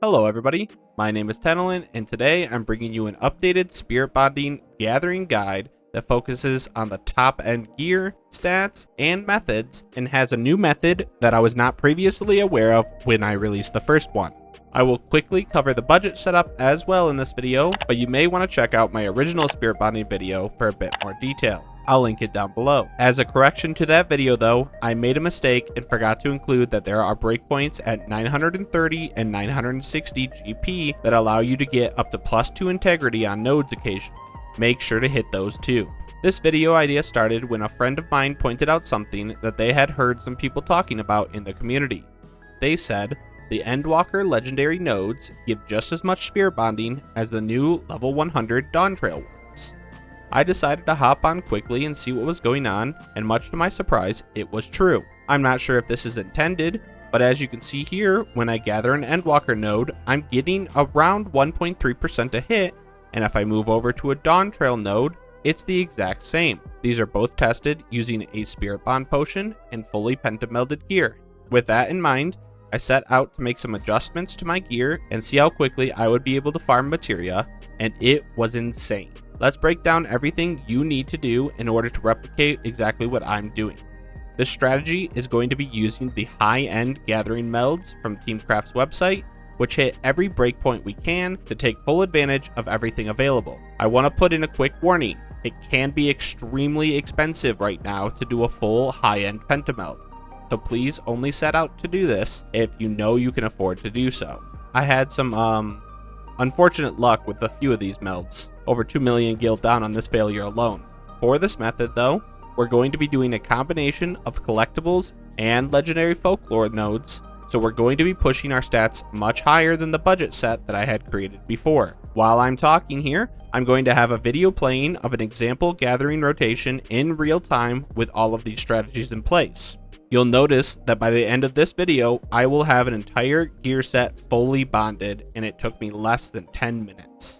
Hello everybody, my name is Tenelin, and today I'm bringing you an updated Spiritbonding gathering guide that focuses on the top end gear, stats, and methods, and has a new method that I was not previously aware of when I released the first one. I will quickly cover the budget setup as well in this video, but you may want to check out my original Spiritbonding video for a bit more detail. I'll link it down below. As a correction to that video though, I made a mistake and forgot to include that there are breakpoints at 930 and 960 GP that allow you to get up to +2 integrity on nodes occasionally. Make sure to hit those too. This video idea started when a friend of mine pointed out something that they had heard some people talking about in the community. They said, the Endwalker legendary nodes give just as much Spiritbonding as the new level 100 Dawntrail ones. I decided to hop on quickly and see what was going on, and much to my surprise, it was true. I'm not sure if this is intended, but as you can see here, when I gather an Endwalker node, I'm getting around 1.3% a hit, and if I move over to a Dawntrail node, it's the exact same. These are both tested using a Spiritbond potion and fully pentamelded gear. With that in mind, I set out to make some adjustments to my gear and see how quickly I would be able to farm materia, and it was insane. Let's break down everything you need to do in order to replicate exactly what I'm doing. This strategy is going to be using the high-end gathering melds from Teamcraft's website, which hit every breakpoint we can to take full advantage of everything available. I want to put in a quick warning. It can be extremely expensive right now to do a full high-end pentameld, so please only set out to do this if you know you can afford to do so. I had some unfortunate luck with a few of these melds. Over 2 million gil down on this failure alone. For this method though, we're going to be doing a combination of collectibles and legendary folklore nodes, so we're going to be pushing our stats much higher than the budget set that I had created before. While I'm talking here, I'm going to have a video playing of an example gathering rotation in real time with all of these strategies in place. You'll notice that by the end of this video, I will have an entire gear set fully bonded, and it took me less than 10 minutes.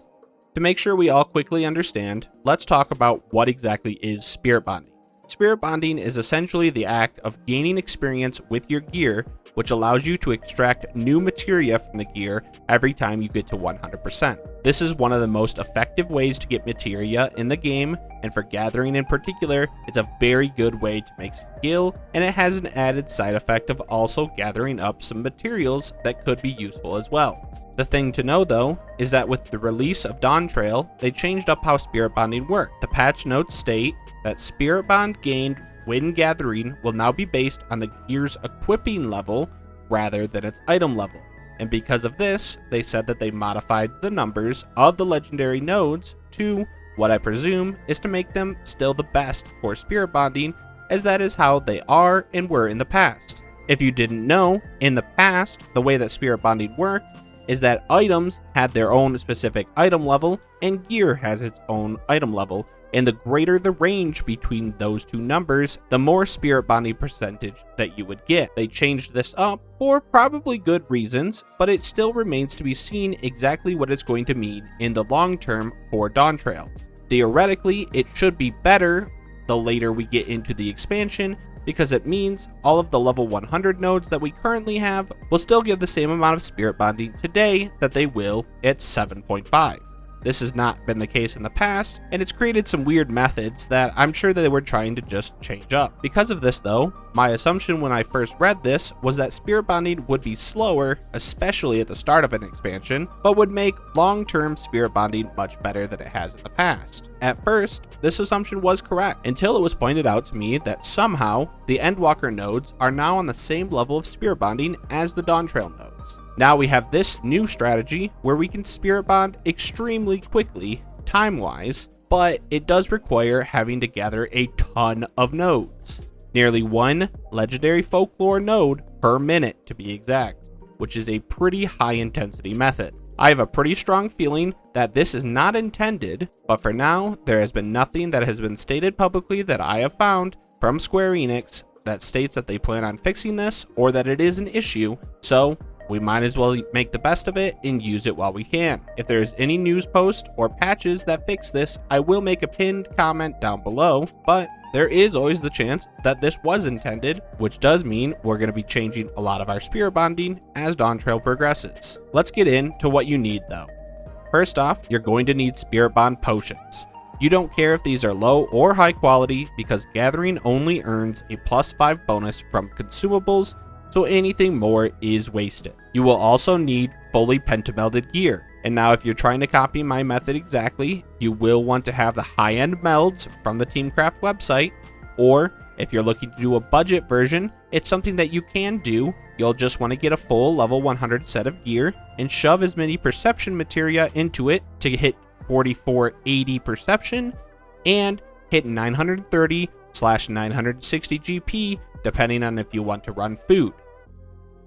To make sure we all quickly understand, let's talk about what exactly is Spiritbonding. Spiritbonding is essentially the act of gaining experience with your gear, which allows you to extract new materia from the gear every time you get to 100%. This is one of the most effective ways to get materia in the game, and for gathering in particular, it's a very good way to make some gil, and it has an added side effect of also gathering up some materials that could be useful as well. The thing to know though, is that with the release of Dawntrail, they changed up how Spiritbonding worked. The patch notes state that Spiritbond gained when gathering will now be based on the gear's equipping level rather than its item level. And because of this, they said that they modified the numbers of the legendary nodes to what I presume is to make them still the best for Spiritbonding, as that is how they are and were in the past. If you didn't know, in the past, the way that Spiritbonding worked is that items had their own specific item level and gear has its own item level, and the greater the range between those two numbers, the more Spiritbonding percentage that you would get. They changed this up for probably good reasons, but it still remains to be seen exactly what it's going to mean in the long term for Dawntrail. Theoretically, it should be better the later we get into the expansion, because it means all of the level 100 nodes that we currently have will still give the same amount of Spiritbonding today that they will at 7.5. This has not been the case in the past, and it's created some weird methods that I'm sure that they were trying to just change up. Because of this though, my assumption when I first read this was that Spiritbonding would be slower, especially at the start of an expansion, but would make long-term Spiritbonding much better than it has in the past. At first, this assumption was correct, until it was pointed out to me that somehow the Endwalker nodes are now on the same level of Spiritbonding as the Dawntrail nodes. Now we have this new strategy where we can Spiritbond extremely quickly, time-wise, but it does require having to gather a ton of nodes. Nearly 1 legendary folklore node per minute to be exact, which is a pretty high intensity method. I have a pretty strong feeling that this is not intended, but for now, there has been nothing that has been stated publicly that I have found from Square Enix that states that they plan on fixing this or that it is an issue, so we might as well make the best of it and use it while we can. If there's any news post or patches that fix this, I will make a pinned comment down below, but there is always the chance that this was intended, which does mean we're going to be changing a lot of our spirit bonding as Dawntrail progresses. Let's get into what you need though. First off, you're going to need spirit bond potions. You don't care if these are low or high quality because gathering only earns a +5 bonus from consumables, so anything more is wasted. You will also need fully pentamelded gear. And now if you're trying to copy my method exactly, you will want to have the high-end melds from the Teamcraft website, or if you're looking to do a budget version, it's something that you can do. You'll just want to get a full level 100 set of gear and shove as many perception materia into it to hit 4480 perception and hit 930/960 GP depending on if you want to run food.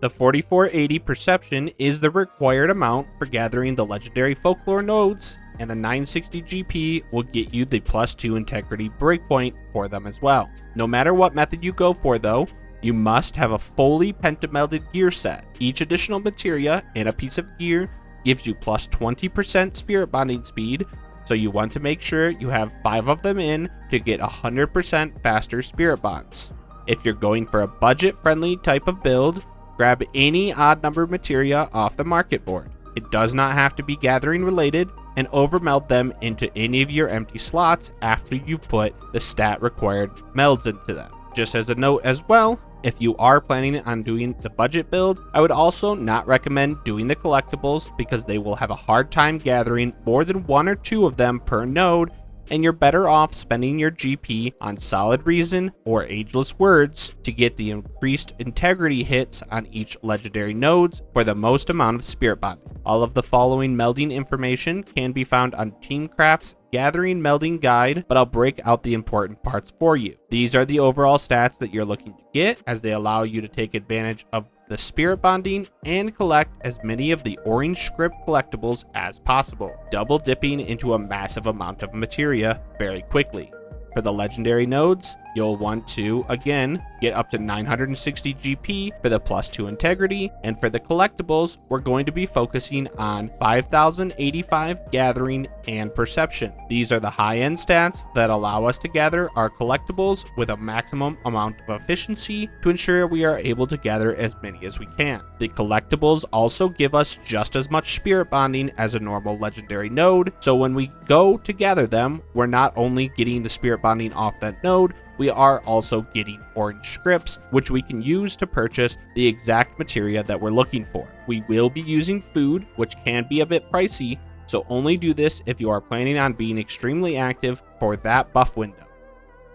The 4480 perception is the required amount for gathering the legendary folklore nodes, and the 960 GP will get you the +2 integrity breakpoint for them as well. No matter what method you go for though, you must have a fully pentamelded gear set. Each additional materia in a piece of gear gives you +20% spirit bonding speed, so you want to make sure you have 5 of them in to get 100% faster spirit bonds. If you're going for a budget friendly type of build, grab any odd number materia off the market board. It does not have to be gathering related, and overmeld them into any of your empty slots after you've put the stat required melds into them. Just as a note as well, if you are planning on doing the budget build, I would also not recommend doing the collectibles because they will have a hard time gathering more than 1 or 2 of them per node, and you're better off spending your GP on solid reason or ageless words to get the increased integrity hits on each legendary nodes for the most amount of spirit bonding. All of the following melding information can be found on Teamcraft's Gathering Melding Guide, but I'll break out the important parts for you. These are the overall stats that you're looking to get, as they allow you to take advantage of the spirit bonding and collect as many of the orange Scrip collectibles as possible, double dipping into a massive amount of materia very quickly. For the legendary nodes, you'll want to, again, get up to 960 GP for the +2 integrity, and for the collectibles, we're going to be focusing on 5085 gathering and perception. These are the high-end stats that allow us to gather our collectibles with a maximum amount of efficiency to ensure we are able to gather as many as we can. The collectibles also give us just as much spirit bonding as a normal legendary node, so when we go to gather them, we're not only getting the spirit bonding off that node, we are also getting orange scripts, which we can use to purchase the exact materia that we're looking for. We will be using food, which can be a bit pricey, so only do this if you are planning on being extremely active for that buff window.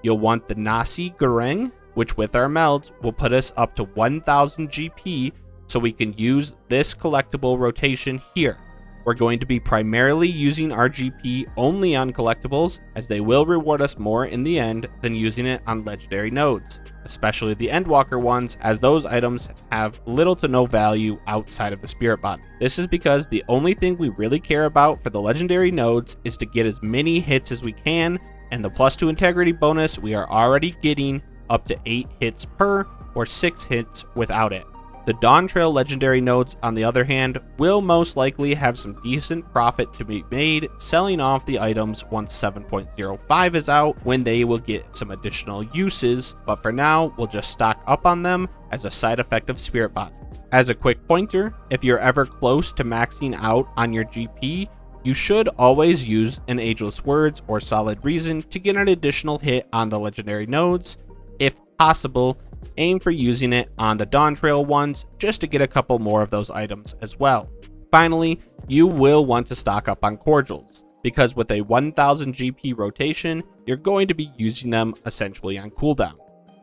You'll want the nasi goreng, which with our melds will put us up to 1000 GP, so we can use this collectible rotation here. We're going to be primarily using our GP only on collectibles, as they will reward us more in the end than using it on legendary nodes, especially the Endwalker ones, as those items have little to no value outside of the spirit bond. This is because the only thing we really care about for the legendary nodes is to get as many hits as we can, and the +2 integrity bonus we are already getting up to 8 hits per, or 6 hits without it. The Dawntrail legendary nodes, on the other hand, will most likely have some decent profit to be made selling off the items once 7.05 is out, when they will get some additional uses, but for now, we'll just stock up on them as a side effect of Spirit Bond. As a quick pointer, if you're ever close to maxing out on your GP, you should always use an Ageless Words or Solid Reason to get an additional hit on the legendary nodes. If possible, aim for using it on the Dawntrail ones just to get a couple more of those items as well. Finally, you will want to stock up on cordials, because with a 1000 GP rotation, you're going to be using them essentially on cooldown.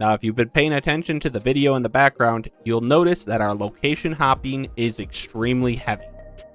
Now, if you've been paying attention to the video in the background, you'll notice that our location hopping is extremely heavy.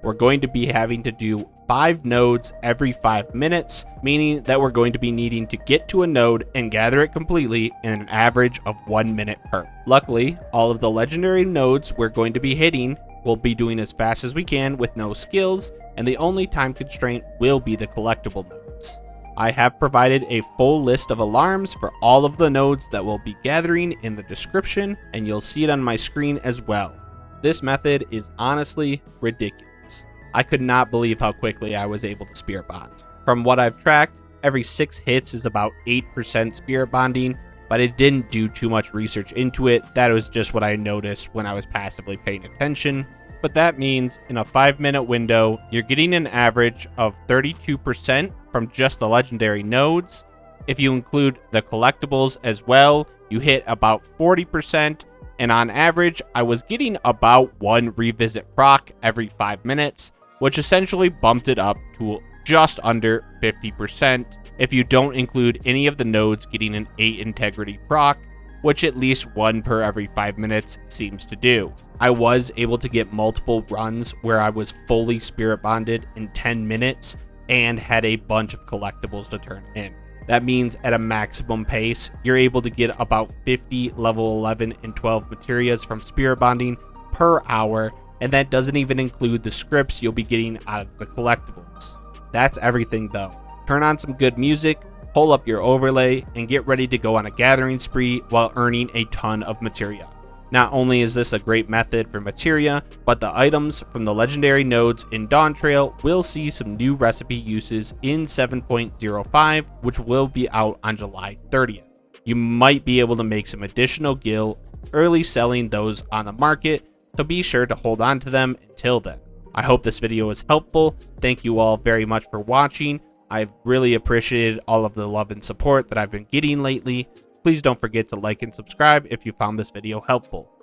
We're going to be having to do 5 nodes every 5 minutes, meaning that we're going to be needing to get to a node and gather it completely in an average of 1 minute per. Luckily, all of the legendary nodes we're going to be hitting will be doing as fast as we can with no skills, and the only time constraint will be the collectible nodes. I have provided a full list of alarms for all of the nodes that we'll be gathering in the description, and you'll see it on my screen as well. This method is honestly ridiculous. I could not believe how quickly I was able to spirit bond. From what I've tracked, every 6 hits is about 8% spirit bonding, but I didn't do too much research into it. That was just what I noticed when I was passively paying attention. But that means in a 5-minute window, you're getting an average of 32% from just the legendary nodes. If you include the collectibles as well, you hit about 40%, and on average, I was getting about 1 revisit proc every 5 minutes, which essentially bumped it up to just under 50% if you don't include any of the nodes getting an 8 integrity proc, which at least 1 per every 5 minutes seems to do. I was able to get multiple runs where I was fully spirit bonded in 10 minutes and had a bunch of collectibles to turn in. That means at a maximum pace, you're able to get about 50 level 11 and 12 Materias from spirit bonding per hour, and that doesn't even include the scripts you'll be getting out of the collectibles. That's everything though. Turn on some good music, pull up your overlay, and get ready to go on a gathering spree while earning a ton of Materia. Not only is this a great method for Materia, but the items from the legendary nodes in Dawntrail will see some new recipe uses in 7.05, which will be out on July 30th. You might be able to make some additional gil early selling those on the market, so be sure to hold on to them until then. I hope this video was helpful. Thank you all very much for watching. I've really appreciated all of the love and support that I've been getting lately. Please don't forget to like and subscribe if you found this video helpful.